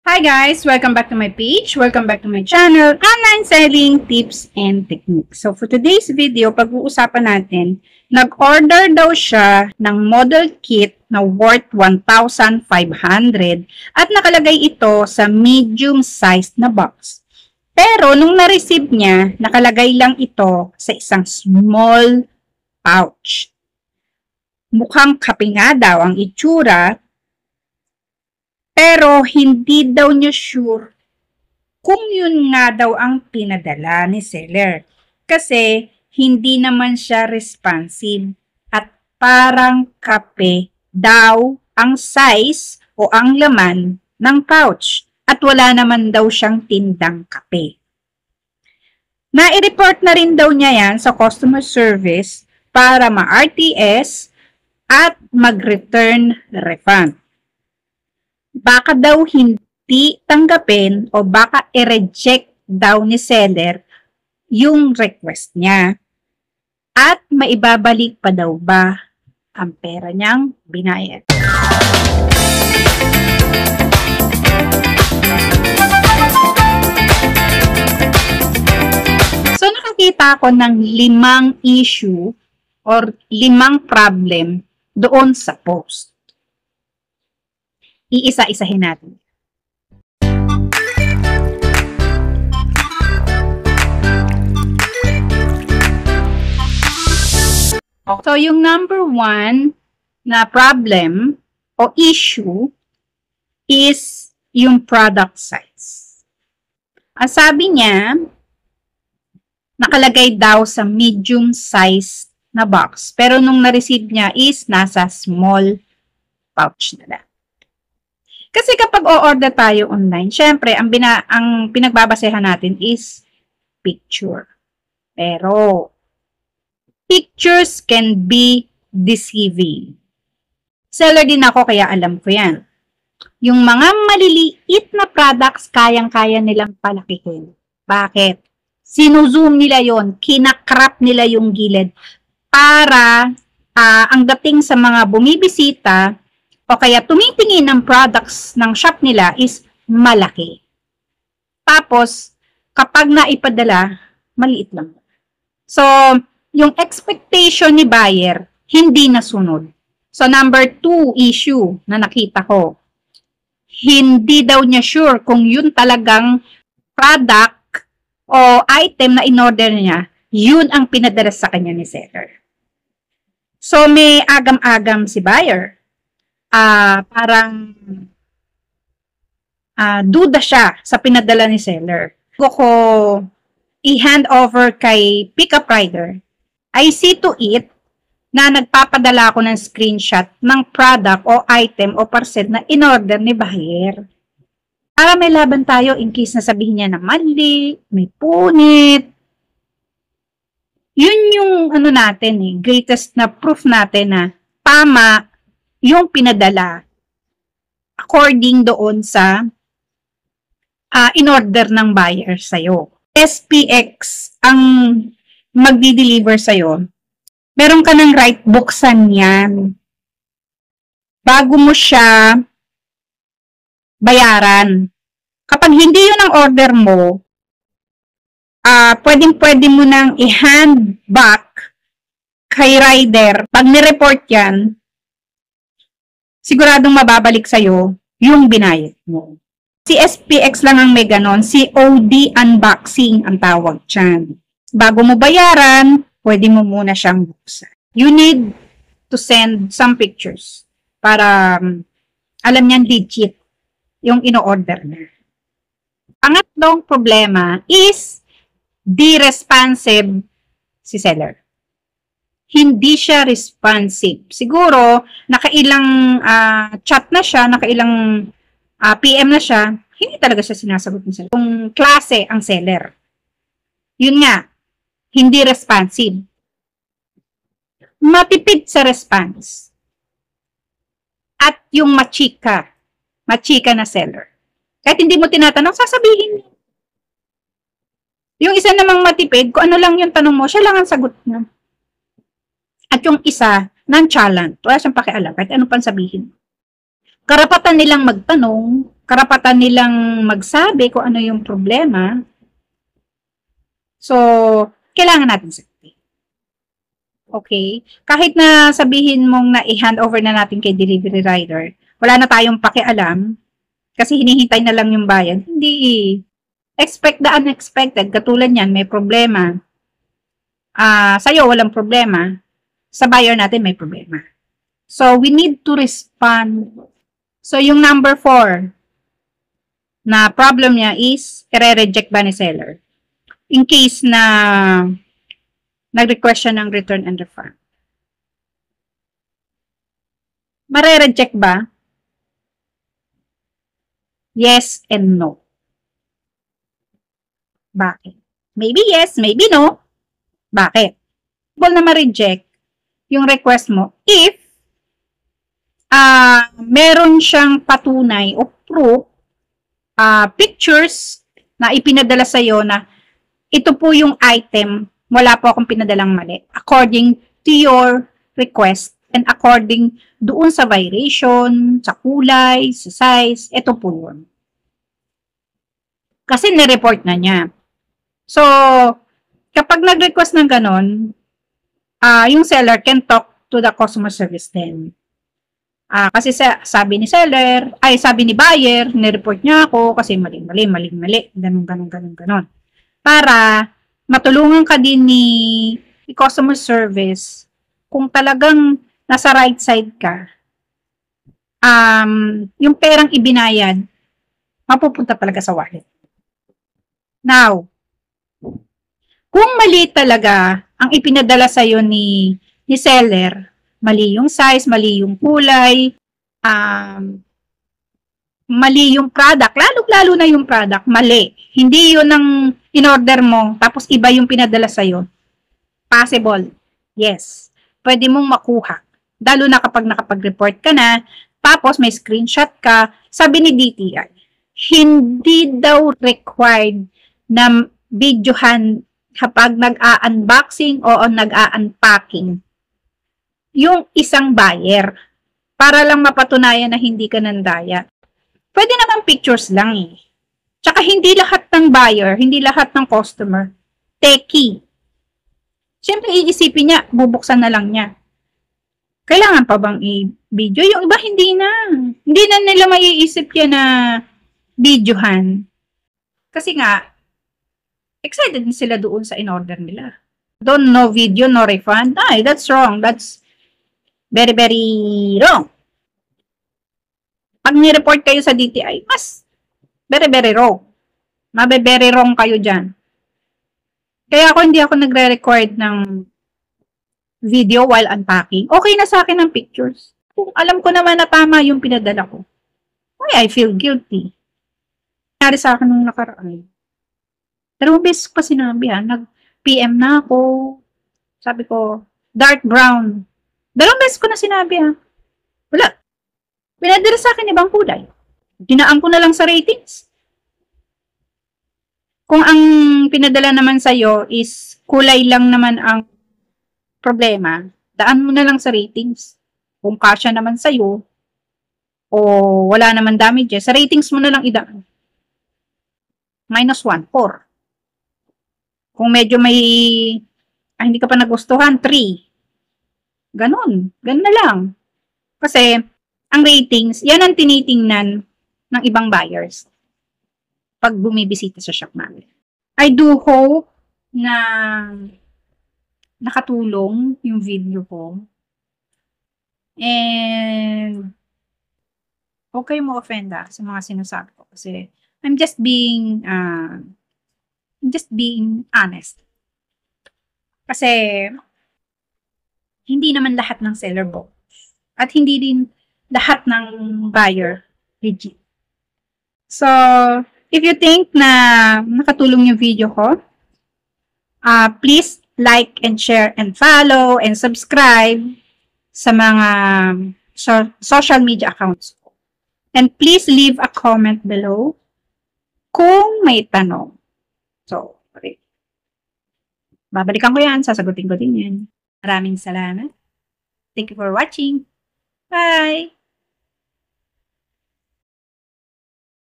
Hi guys! Welcome back to my page. Welcome back to my channel, Online Selling Tips and Techniques. So for today's video, pag-uusapan natin, nag-order daw siya ng model kit na worth 1,500 at nakalagay ito sa medium sized na box. Pero nung na-receive niya, nakalagay lang ito sa isang small pouch. Mukhang kape nga daw ang itsura. Pero hindi daw niya sure kung yun nga daw ang pinadala ni seller. Kasi hindi naman siya responsive at parang kape daw ang size o ang laman ng pouch at wala naman daw siyang tindang kape. Nai-report na rin daw niya yan sa customer service para ma-RTS at mag-return refund. Baka daw hindi tanggapin o baka i-reject daw ni seller yung request niya. At maibabalik pa daw ba ang pera niyang binayad. So nakakita ako ng 5 issue or 5 problem doon sa post. Iisa-isahin natin. So, yung number 1 na problem o issue is yung product size. Ang sabi niya, nakalagay daw sa medium size na box. Pero nung na-receive niya is nasa small pouch na lang. Kasi kapag o-order tayo online, syempre, ang pinagbabasehan natin is picture. Pero, pictures can be deceiving. Seller din ako, kaya alam ko yan. Yung mga maliliit na products, kayang-kaya nilang palakihin. Bakit? Sinuzoom nila yon, kinakrap nila yung gilid para ang dating sa mga bumibisita o kaya tumitingin ng products ng shop nila is malaki. Tapos, kapag naipadala, maliit lang. So, yung expectation ni buyer, hindi nasunod. So, number 2 issue na nakita ko, hindi daw niya sure kung yun talagang product o item na in-order niya, yun ang pinadala sa kanya ni seller. So, may agam-agam si buyer. Parang duda siya sa pinadala ni seller. Ko i-hand over kay pickup rider, I see to it na nagpapadala ako ng screenshot ng product o item o parcel na in-order ni buyer. Para may laban tayo in case na sabihin niya na mali, may punit. Yun yung natin greatest na proof natin na tama yung pinadala according doon sa in-order ng buyer sa'yo. SPX ang magdi-deliver sa'yo. Meron ka ng right buksan yan. Bago mo siya bayaran. Kapag hindi yun ang order mo, pwede mo nang i-hand back kay rider. Pag ni-report yan, siguradong mababalik sa'yo yung binayad mo. Si SPX lang ang may ganon, si OD unboxing ang tawag dyan. Bago mo bayaran, pwede mo muna siyang buksan. You need to send some pictures para alam niyan legit yung ino-order niya. Pangatlong problema is di responsive si seller. Hindi siya responsive. Siguro, nakailang chat na siya, nakailang PM na siya, hindi talaga siya sinasagot ng seller. Kung klase ang seller. Yun nga, hindi responsive. Matipid sa response. At yung machika na seller. Kahit hindi mo tinatanong, sasabihin niya. Yung isa namang matipid, kung ano lang yung tanong mo, siya lang ang sagot niya. At yung isa, nonchalant. Wala siyang pakialam. Kahit anong pang sabihin. Karapatan nilang magtanong, karapatan nilang magsabi kung ano yung problema. So, kailangan natin sagutin. Okay? Kahit na sabihin mong na i-hand over na natin kay delivery rider, wala na tayong pakialam kasi hinihintay na lang yung bayad. Hindi. Expect the unexpected. Katulad yan, may problema. Sa'yo, walang problema. Sa buyer natin, may problema. So, we need to respond. So, yung number 4 na problem niya is, i-reject ba ni seller? In case na nag-request siya ng return and refund. Mare-reject ba? Yes and no. Bakit? Maybe yes, maybe no. Bakit? Possible na ma-reject yung request mo if meron siyang patunay o proof, pictures na ipinadala sa'yo na ito po yung item, wala po akong pinadalang mali. According to your request and according doon sa variation, sa kulay, sa size, ito po yun. Kasi nireport na niya. So, kapag nag-request ng ganon, yung seller can talk to the customer service then. Kasi sabi ni seller, sabi ni buyer, nireport niya ako kasi mali, ganon. Para matulungan ka din ni customer service kung talagang nasa right side ka, yung perang ibinayad, mapupunta talaga sa wallet. Now, kung mali talaga ang ipinadala sa'yo ni seller, mali yung size, mali yung kulay, mali yung product, lalo na yung product, mali. Hindi yun ang in-order mo, tapos iba yung pinadala sa'yo. Possible. Yes. Pwede mong makuha. Lalo na kapag nakapag-report ka na, tapos may screenshot ka, sabi ni DTI, hindi daw required na videohan kapag nag-a-unboxing o nag-a-unpacking yung isang buyer para lang mapatunayan na hindi ka nandaya. Pwede naman pictures lang eh. Tsaka hindi lahat ng buyer, hindi lahat ng customer, techie. Siyempre iisipin niya, bubuksan na lang niya. Kailangan pa bang i-video? Yung iba hindi na. Hindi na nila maiisip yan na videohan. Kasi nga, excited sila doon sa in-order nila. Don't no video, no refund. That's wrong. That's very, very wrong. Pag ni-report kayo sa DTI, mas very, very wrong. Very wrong kayo dyan. Kaya hindi ako nagre-record ng video while unpacking. Okay na sa akin ang pictures. Kung alam ko naman na tama yung pinadala ko, why I feel guilty. Nangyari sa akin nung nakaraan. 2 beses pa sinabi nag-PM na ako. Sabi ko, dark brown. 2 beses ko na sinabi Wala. Pinadala sa akin ibang kulay. Dinaan ko na lang sa ratings. Kung ang pinadala naman sa'yo is kulay lang naman ang problema, daan mo na lang sa ratings. Kung kasya naman sa'yo, o wala naman damages, sa ratings mo na lang idaan. -1, 4. Kung medyo may, hindi ka pa nagustuhan, 3. Ganon na lang. Kasi, ang ratings, yan ang tinitingnan ng ibang buyers pag bumibisita sa shop namin. I do hope na nakatulong yung video ko. And okay mo offend sa mga sinasabi ko kasi I'm just being honest. Kasi hindi naman lahat ng seller bogus at hindi din lahat ng buyer legit. So, if you think na nakatulong yung video ko, please like and share and follow and subscribe sa mga social media accounts ko. And please leave a comment below kung may tanong. So, okay. Babalikan ko yan, sasagutin ko din yan. Maraming salamat. Thank you for watching. Bye!